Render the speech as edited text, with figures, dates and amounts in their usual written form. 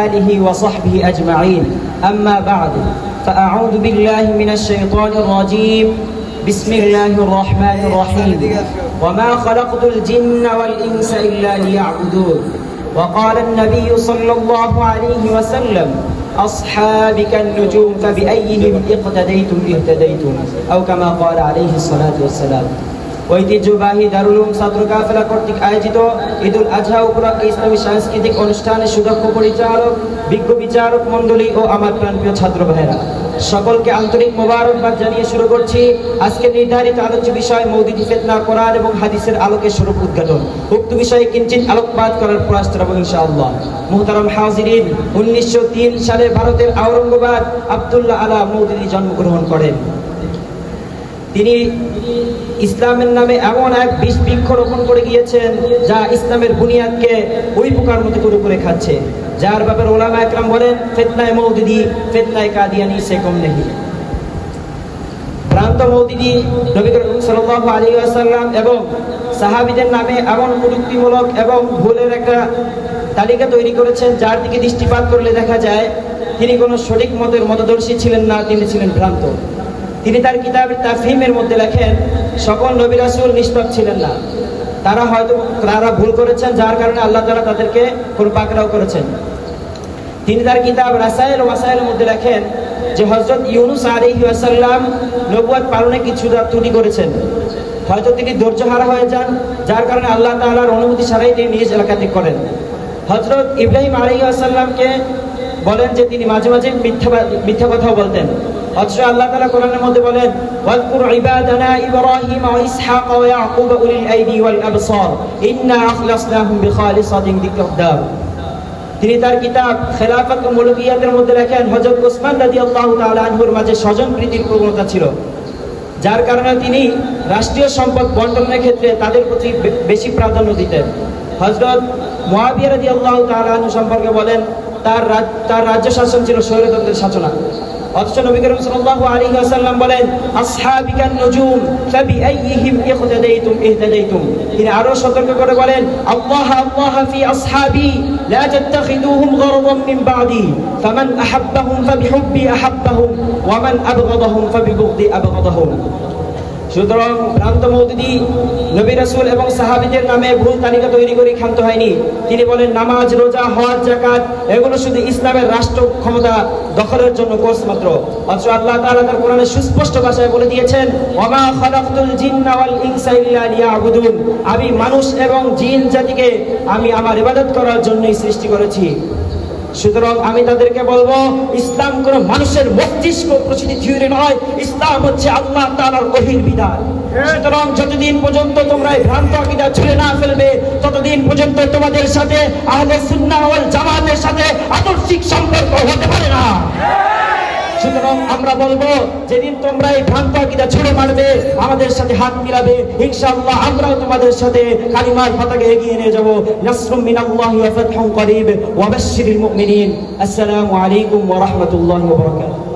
آله وصحبه أجمعين أما بعد فأعوذ بالله من الشيطان الرجيم بسم الله الرحمن الرحيم وما خلقت الجن والإنس إلا ليعبدون وقال النبي صلى الله عليه وسلم أصحابك النجوم فبأيهم اقتديتم اهتديتم أو كما قال عليه الصلاة والسلام ঐতিহ্যবাহী দারুল উলুম ছাত্র কাফেলা কর্তৃক আয়োজিত ঈদুল আজহা উপলক্ষে ইসলামী সাংস্কৃতিক অনুষ্ঠানের সুদক্ষ পরিচালক বিজ্ঞ বিচারক মণ্ডলী ও আমার প্রাণপ্রিয় ছাত্র ভাইয়েরা সকলকে আন্তরিক মোবারকবাদ জানিয়ে শুরু করছি আজকে নির্ধারিত আলোচ্য বিষয় মৌলিদি ফিতনা কোরআন এবং হাদিসের আলোকে স্বরূপ উদ্ঘাটন উক্ত বিষয়ে কিঞ্চিত আলোকপাত করার প্রয়াস করব ইনশাআল্লাহ। মুহতারাম হাজিরিন, 1903 সালে ভারতের আওরঙ্গাবাদ আব্দুল্লাহ আলা মৌদুদি জন্মগ্রহণ করেন। তিনি ইসলামের নামে এমন এক বিষ বৃক্ষ রোপণ করে গিয়েছেন যা ইসলামের বুনিয়াদকে ওই পোকার মতো করে খাচ্ছে, যার ব্যাপারে ওলামা একরাম বলেন ফিতনায়ে মৌদুদি ফিতনায়ে কাদিয়ানি সে কম নেই। ভ্রান্ত মৌদুদি নবী করিম সাল্লাল্লাহু আলাইহি ওয়াসাল্লাম এবং সাহাবীদের নামে এমন প্রযুক্তিমূলক এবং ভুলের একটা তালিকা তৈরি করেছেন যার দিকে দৃষ্টিপাত করলে দেখা যায় তিনি কোনো সঠিক মতের মতদর্শী ছিলেন না, তিনি ছিলেন ভ্রান্ত। তিনি তার কিতাব তাফহিমের মধ্যে লেখেন সকল নবী রাসূল নিষ্পাপ ছিলেন না, তারা ভুল করেছেন যার কারণে আল্লাহ তাআলা তাদেরকে পাকড়াও করেছেন। তিনি তার কিতাব রাসায়েল ও ওয়াসায়েলের মধ্যে লেখেন যে হযরত ইউনূস আলাইহিস সালাম নবুয়ত পালনে কিছু ত্রুটি করেছেন, হয়তো তিনি ধৈর্যহারা হয়ে যান যার কারণে আল্লাহ তাআলার অনুমতি ছাড়াই তিনি নিজ এলাকা ত্যাগ করেন। হযরত ইব্রাহিম আলাইহিস সালামকে বলেন যে তিনি মাঝে মাঝে মিথ্যা কথা বলতেন, অথচ আল্লাহ তাআলা কোরআনের মধ্যে বলেন ওয়াজকুর ইবাদানা ইব্রাহিম ওয়া ইসহাক ওয়া ইয়াকুব উলিল আইদি ওয়াল আবসার ইন্না আখলাসনাহুম বিখালিসাতিন যিকরুদ্দার। তিনি তার কিতাব খেলাফত ও মুলকিয়াতের মধ্যে লেখেন হযরত উসমান রাদিয়াল্লাহু তাআলা আনহুর মাঝে স্বজনপ্রীতির প্রবণতা ছিল, যার কারণে তিনি রাষ্ট্রীয় সম্পদ বন্টনের ক্ষেত্রে তাদের প্রতি বেশি প্রাধান্য দিতেন। হযরত মুয়াবিয়া রাদিয়াল্লাহু তাআলা আনহু সম্পর্কে বলেন তার রাজ্য শাসন ছিল স্বৈরতন্ত্রের শাসনা। অথচ নবী করিম সাল্লাল্লাহু আলাইহি ওয়াসাল্লাম বলেন আসহাবিকান নুজুম ফাবিআইহিম ইখতাদাইতুম ইহতাদাইতুম। তিনি আরো সতর্ক করে বলেন আল্লাহ আল্লাহ ফি আসহাবি লা তাত্তাখিদুহুম গরদাম মিন বাদি ফামান আহাব্বাহুম ফাবিহুব্বি আহাব্বাহুম ওয়া মান আবগাদাহুম ফাবিবুগদি আবগাদাহুম। সুতরাং ভ্রান্ত মৌদুদি নবী রাসূল এবং সাহাবীদের নামে ভুল তালিকা তৈরি করে ক্ষান্ত হয়নি। তিনি বলেন নামাজ, রোজা, হজ, যাকাত এগুলো শুধু ইসলামের রাষ্ট্র ক্ষমতা দখলের জন্য কোর্স মাত্র। অথচ আল্লাহ তাআলা তার কোরআনে সুস্পষ্ট ভাষায় বলে দিয়েছেন ওয়ামা খালাকতুল জিন্না ওয়াল ইনসা ইল্লা লিয়াবুদুন, আমি মানুষ এবং জিন জাতিকে আমি আমার ইবাদত করার জন্যই সৃষ্টি করেছি। সুতরাং আমি তাদেরকে বলবো ইসলাম কোন মানুষের মস্তিষ্ক প্রসিদ্ধ থিওরি নয়, ইসলাম হচ্ছে আল্লাহ তাআলার ওহীর বিধান। সুতরাং যতদিন পর্যন্ত তোমরা এই ভ্রান্ত আকীদা ছুঁড়ে না ফেলবে ততদিন পর্যন্ত তোমাদের সাথে আহলে সুন্নাহ ওয়াল জামাতের সাথে আদর্শিক সম্পর্ক হতে পারে না। সুতরাং আমরা বলবো যেদিন তোমরা এই ভ্রান্ত আকীদা ছুঁড়ে মারবে আমাদের সাথে হাত মিলাবে, ইনশাআল্লাহ আমরাও তোমাদের সাথে কালিমার পতাকা এগিয়ে নিয়ে যাব। নাসরুম মিনাল্লাহি ওয়া ফাতহুন করিব ওয়া বাশশিরিল মুমিনিন। আসসালামু আলাইকুম ওয়া রাহমাতুল্লাহি ওয়া বারাকাতুহু।